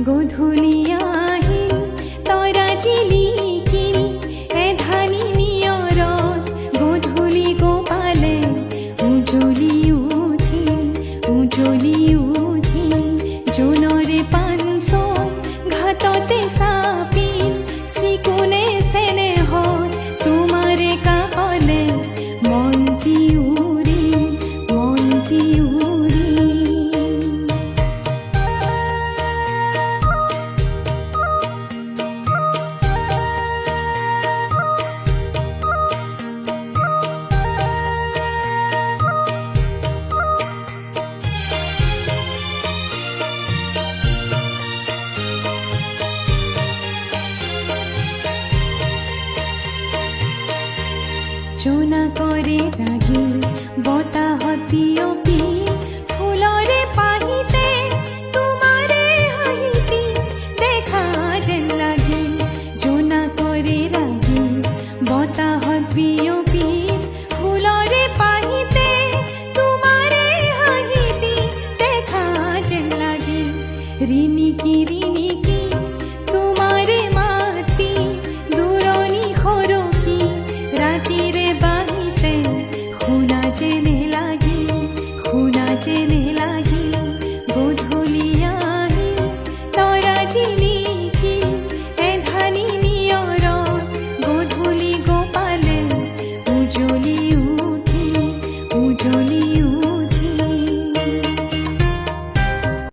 গধূলিয়াহিল তৰা জিলিকিল এধানি নিয়ৰত গধূলি গোপালে উজ্বলি উঠিল জোনৰে পাঞ্চল ঘাটতে চাপিল চিকুনে চেনেহত তোমাৰে কাষলে মন্তি উৰিল জোনাকৰে ৰাগিল বতাহত বিয়পিল ফুলৰে পাহিতে তোমাৰে হাঁহিছিল দেখা যেন লাগিল জোনাকৰে ৰাগিল বতাহত বিয়পিল